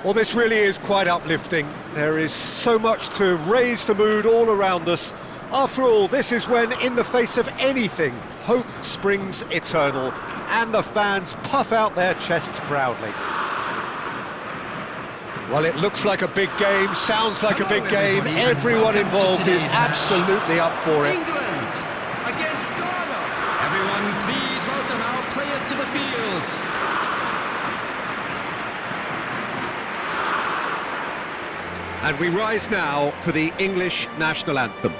Well, this really is quite uplifting. There is so much to raise the mood all around us. After all, this is when, in the face of anything, hope springs eternal, and the fans puff out their chests proudly. Well, it looks like a big game, sounds like a big game. Everyone involved is absolutely up for it. England against Ghana. Everyone, please welcome our players to the field. And we rise now for the English national anthem.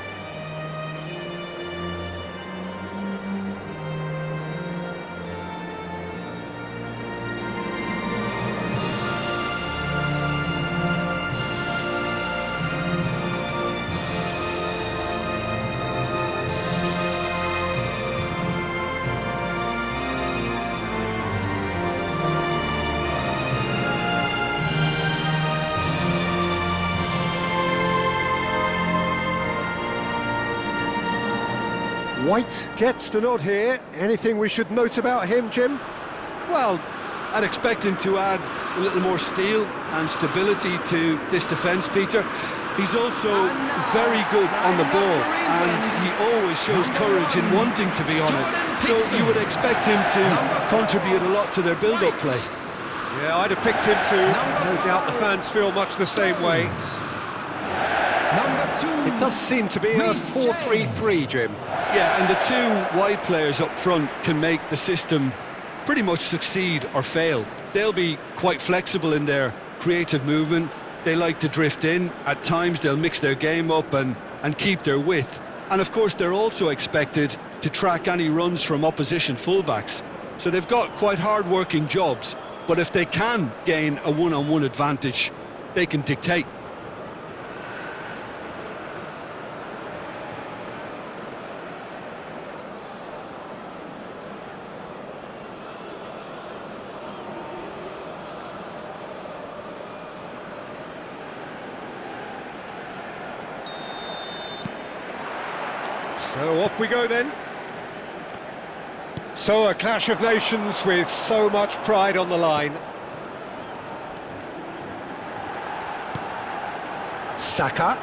White gets the nod here. Anything we should note about him, Jim? Well, I'd expect him to add a little more steel and stability to this defence, Peter. He's also very good on the ball, and he always shows courage in wanting to be on it. So you would expect him to contribute a lot to their build-up play. Yeah, I'd have picked him too. No doubt the fans feel much the same way. It does seem to be a 4-3-3, Jim. Yeah, and the two wide players up front can make the system pretty much succeed or fail. They'll be quite flexible in their creative movement. They like to drift in. At times they'll mix their game up and keep their width. And of course they're also expected to track any runs from opposition fullbacks. So they've got quite hard-working jobs, but if they can gain a one-on-one advantage, they can dictate. So off we go then. So a clash of nations with so much pride on the line. Saka.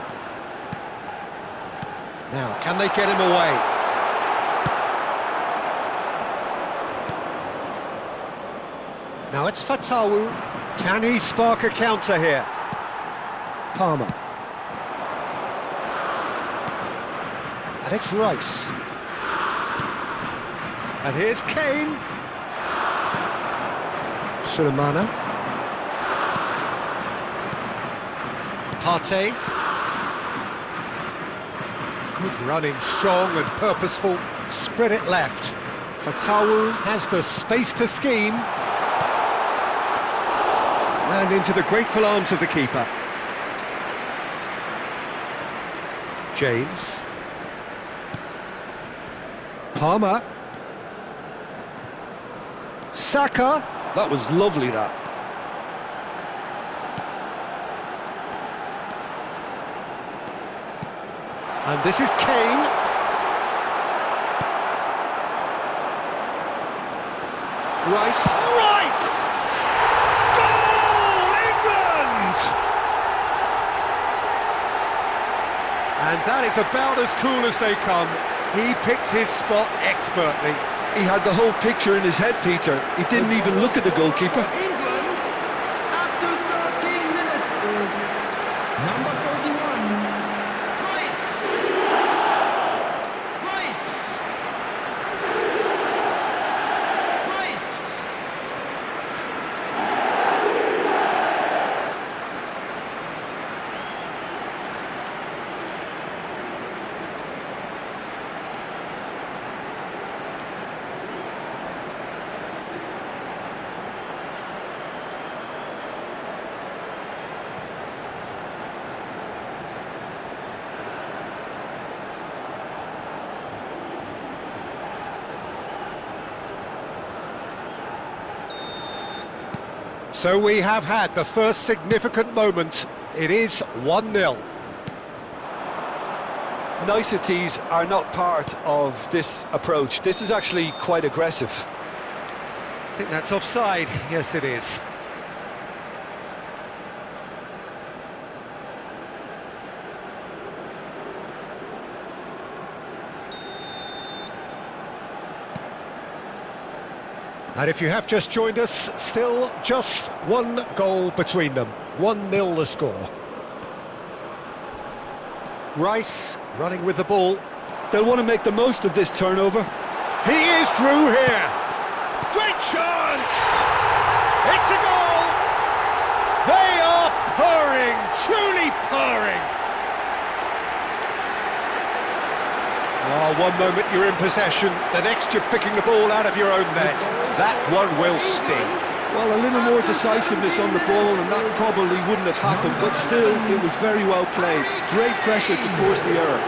Now, can they get him away? Now it's Fatawu. Can he spark a counter here? Palmer. And it's Rice. And here's Kane. Sulemana. Partey. Good running, strong and purposeful. Spread it left. Fatawu has the space to scheme. And into the grateful arms of the keeper. James. Palmer. Saka. That was lovely, that. And this is Kane. Rice. Rice! Goal, England! And that is about as cool as they come. He picked his spot expertly. He had the whole picture in his head, Peter. He didn't even look at the goalkeeper. England, after 13 minutes, is number 41, Rice. Rice. Rice. So we have had the first significant moment. It is 1-0. Niceties are not part of this approach. This is actually quite aggressive. I think that's offside. Yes, it is. And if you have just joined us, still just one goal between them. 1-0 the score. Rice running with the ball. They'll want to make the most of this turnover. He is through here. Great chance! It's a goal! They are purring, truly purring. Oh, one moment you're in possession, the next you're picking the ball out of your own net. That one will sting. Well, a little more decisiveness on the ball and that probably wouldn't have happened, but still, it was very well played. Great pressure to force the error.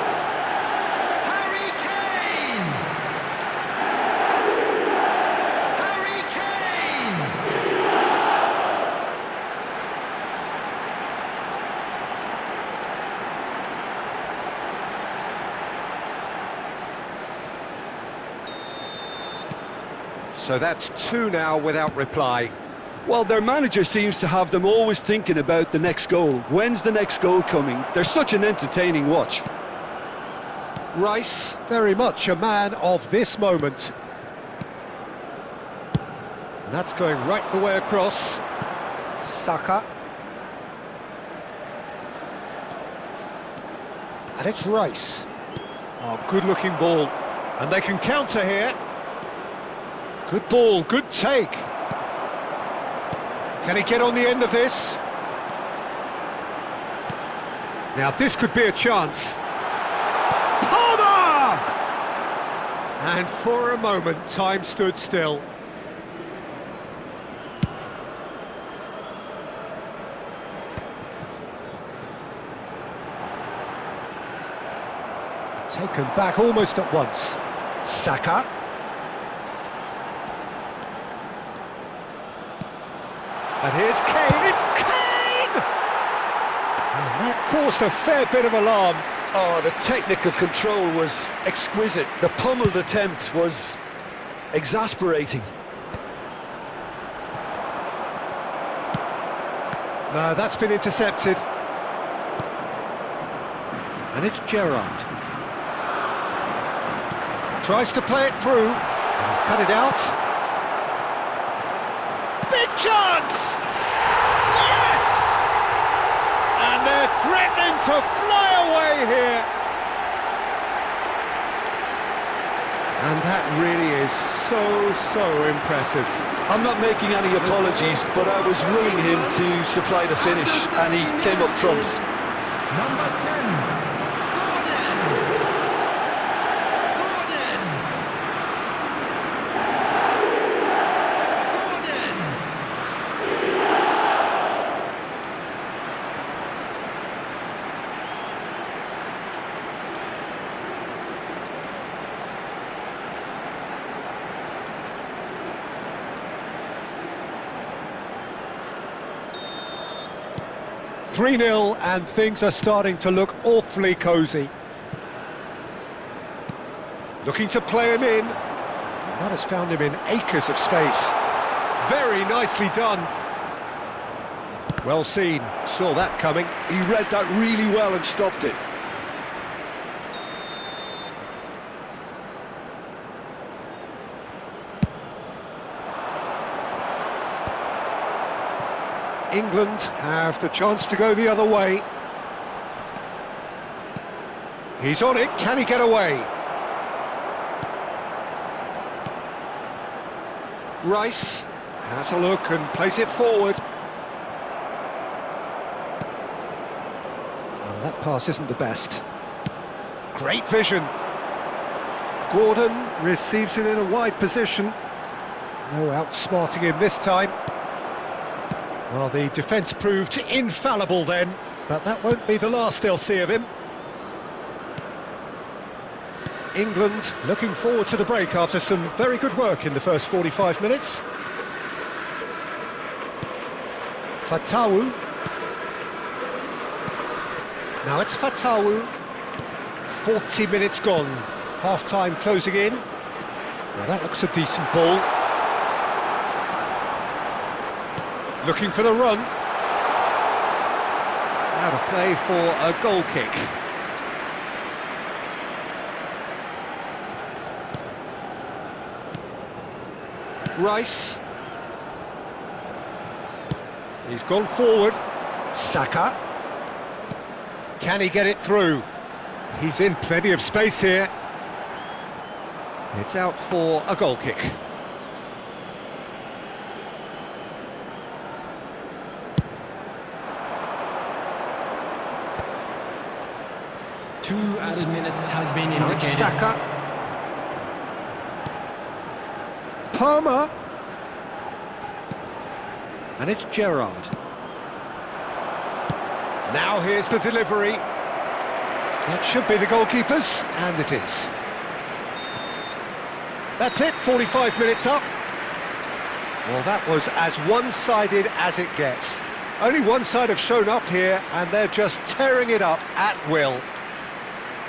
Harry Kane! Harry Kane! So that's 2 now without reply. Well, their manager seems to have them always thinking about the next goal. When's the next goal coming? They're such an entertaining watch. Rice, very much a man of this moment. And that's going right the way across. Saka. And it's Rice. Oh, good-looking ball. And they can counter here. Good ball, good take. Can he get on the end of this? Now this could be a chance. Palmer! And for a moment, time stood still. Taken back almost at once. Saka. And here's Kane, it's Kane! And that caused a fair bit of alarm. Oh, the technical control was exquisite. The pummeled attempt was exasperating. No, that's been intercepted. And it's Gerrard. Tries to play it through. And he's cut it out. Big chance! Yes! And they're threatening to fly away here. And that really is so impressive. I'm not making any apologies, but I was willing him to supply the finish, and he came up trumps. Number 10, Gordon! Gordon! Gordon! Three 0 and things are starting to look awfully cosy. Looking to play him in. That has found him in acres of space. Very nicely done. Well seen, saw that coming. He read that really well and stopped it. England have the chance to go the other way. He's on it, can he get away? Rice has a look and plays it forward. Oh, that pass isn't the best. Great vision. Gordon receives it in a wide position. No outsmarting him this time. Well, the defence proved infallible then, but that won't be the last they'll see of him. England looking forward to the break after some very good work in the first 45 minutes. Fatawu. Now it's Fatawu. 40 minutes gone. Half-time closing in. Well, that looks a decent ball. Looking for the run. Out of play for a goal kick. Rice. He's gone forward. Saka. Can he get it through? He's in plenty of space here. It's out for a goal kick. Two added minutes has been Now it's indicated. Saka. Palmer. And it's Gerrard. Now here's the delivery. That should be the goalkeeper's, and it is. That's it, 45 minutes up. Well, that was as one-sided as it gets. Only one side have shown up here, and they're just tearing it up at will.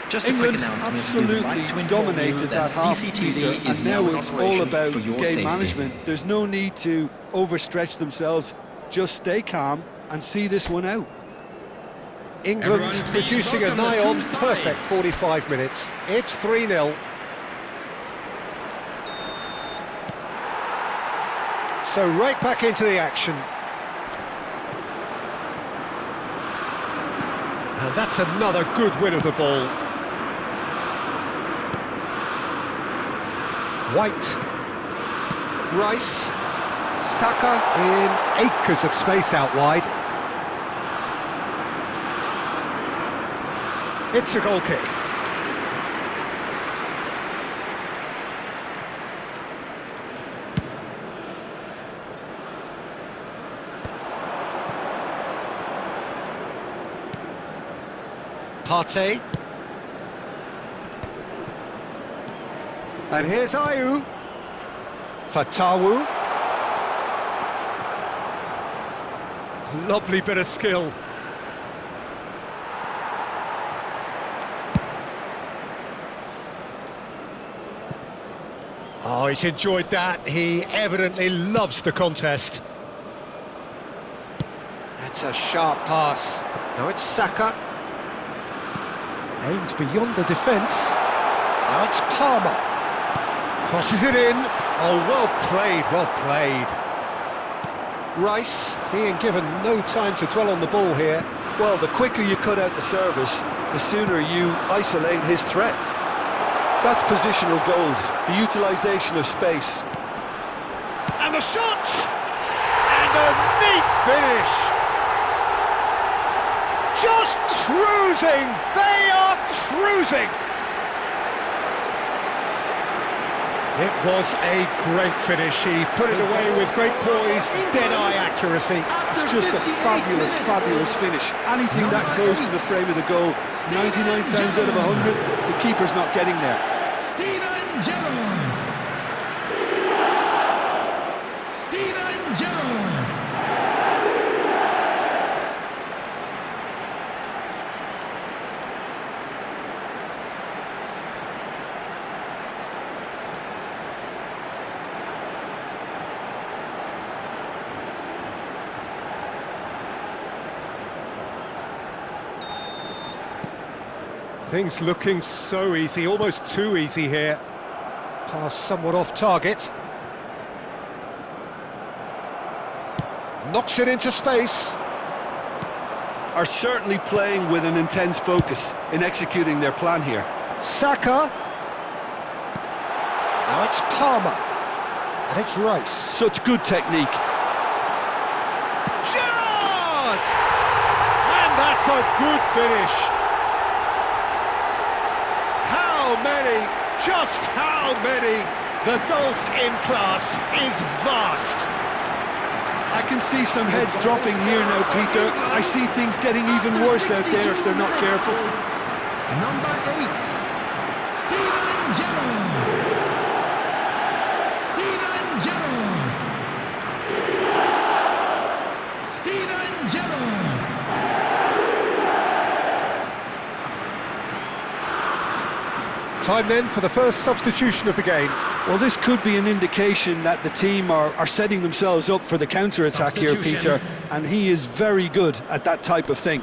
Just a quick England announcement. We would like absolutely to inform you dominated that half, CCTV Peter, is and now in it's all operation about for your game safety. management. There's no need to overstretch themselves. Just stay calm and see this one out. England Everyone please producing a welcome the nigh-on two perfect sides. 45 minutes. It's 3-0. So right back into the action. And that's another good win of the ball. White. Rice. Saka in acres of space out wide. It's a goal kick. Partey. And here's Ayew. Fatawu. Lovely bit of skill. Oh, he's enjoyed that. He evidently loves the contest. That's a sharp pass. Now it's Saka. Aims beyond the defence. Now it's Palmer. Crosses it in. Oh, well played, well played. Rice being given no time to dwell on the ball here. Well, the quicker you cut out the service, the sooner you isolate his threat. That's positional gold, the utilisation of space. And the shot! And a neat finish! Just cruising! They are cruising! It was a great finish. He put it away with great poise, dead-eye accuracy. It's just a fabulous, fabulous finish. Anything that close to the frame of the goal, 99 times out of 100, the keeper's not getting there. Steven Gerrard. Steven Gerrard. Things looking so easy, almost too easy here. Pass somewhat off target. Knocks it into space. Are certainly playing with an intense focus in executing their plan here. Saka. Now it's Palmer. And it's Rice. Such good technique. Gerrard! And that's a good finish. How many? Just how many? The golf in class is vast. I can see some heads dropping here now, Peter. I see things getting even worse out there if they're not careful. Number 8. Steven Gerrard. Steven Gerrard. Steven Gerrard. Time then for the first substitution of the game. Well, this could be an indication that the team are setting themselves up for the counter-attack here, Peter, and he is very good at that type of thing.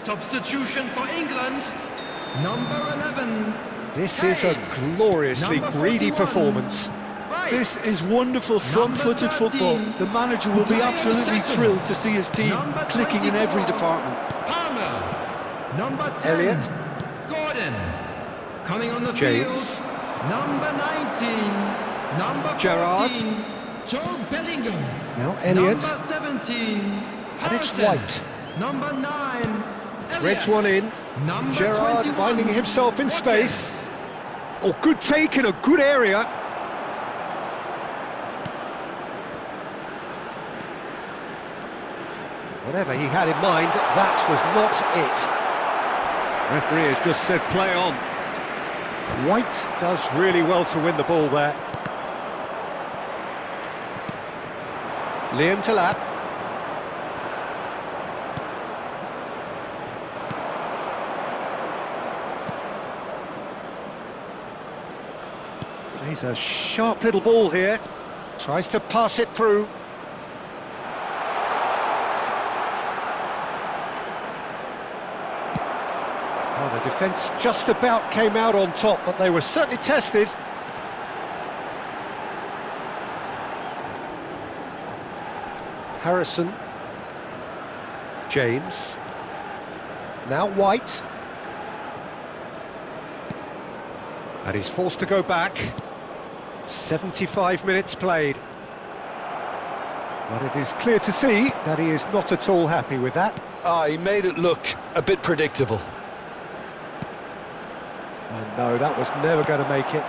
Substitution for England. Number 11. This is a Kane. gloriously Number greedy 41. performance. Right. This is wonderful front-footed Number 13. football. The manager will be Graham absolutely Sexton. thrilled to see his team Number clicking in every 24. department. Palmer. Number 10. Elliott. Gordon. Coming on the James. field. Number 19. Number 14. Gerrard. Joe Bellingham. Now Elliott. Number 17. And it's Harrison. White. Number 9. Threads Elliott. one in. Number Gerrard 21. finding himself in Watkins. space. Oh, good take in a good area. Whatever he had in mind, that was not it. Referee has just said play on. White does really well to win the ball there. Liam Delap. Plays a sharp little ball here. Tries to pass it through. Well, the defence just about came out on top, but they were certainly tested. Harrison. James. Now White. And he's forced to go back. 75 minutes played. But it is clear to see that he is not at all happy with that. He made it look a bit predictable. And no, that was never going to make it.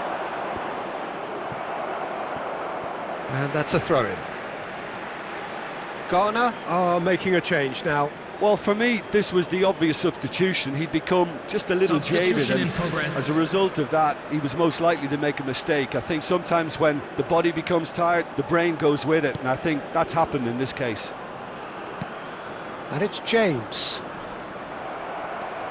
And that's a throw-in. Ghana are making a change now. Well, for me, this was the obvious substitution. He'd become just a little jaded, Substitution in and progress. as a result of that, he was most likely to make a mistake. I think sometimes when the body becomes tired, the brain goes with it, and I think that's happened in this case. And it's James.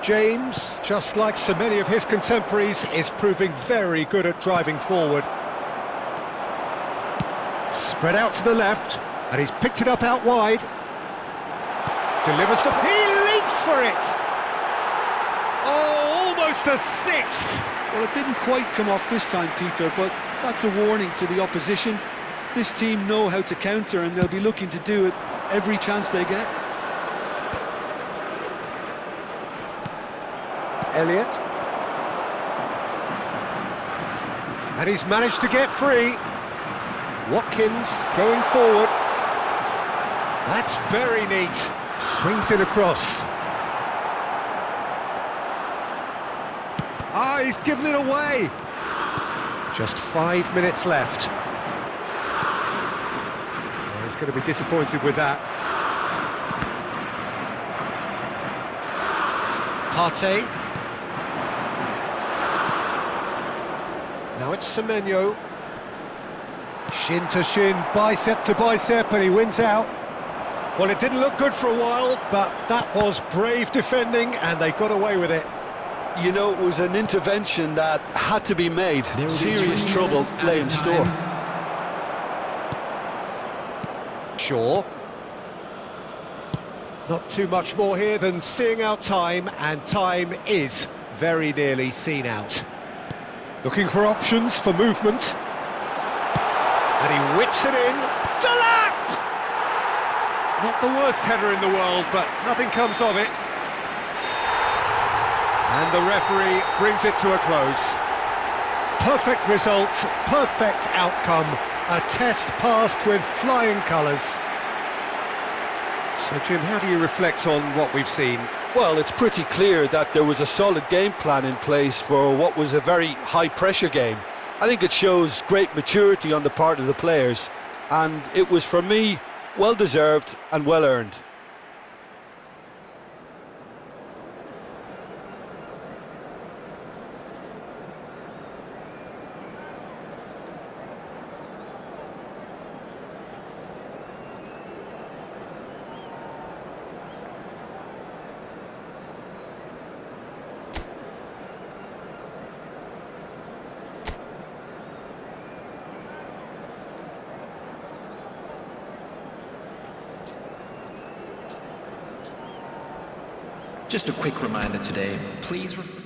James, just like so many of his contemporaries, is proving very good at driving forward. Spread out to the left, and he's picked it up out wide. Delivers the... He leaps for it! Oh, almost a sixth! Well, it didn't quite come off this time, Peter, but that's a warning to the opposition. This team know how to counter, and they'll be looking to do it every chance they get. Elliott. And he's managed to get free. Watkins going forward. That's very neat. Swings it across. Ah, he's given it away. Just 5 minutes left. Oh, he's going to be disappointed with that. Partey. Now it's Semenyo. Shin to shin, bicep to bicep, and he wins out. Well, it didn't look good for a while, but that was brave defending, and they got away with it. You know, it was an intervention that had to be made. There will be Serious 3 trouble minutes lay in added store. time. Shaw. Not too much more here than seeing out time, and time is very nearly seen out. Looking for options for movement. And he whips it in. Delap! Not the worst header in the world, but nothing comes of it. And the referee brings it to a close. Perfect result, perfect outcome. A test passed with flying colours. So, Jim, how do you reflect on what we've seen? Well, it's pretty clear that there was a solid game plan in place for what was a very high-pressure game. I think it shows great maturity on the part of the players, and it was, for me, well-deserved and well-earned. Just a quick reminder today, please refer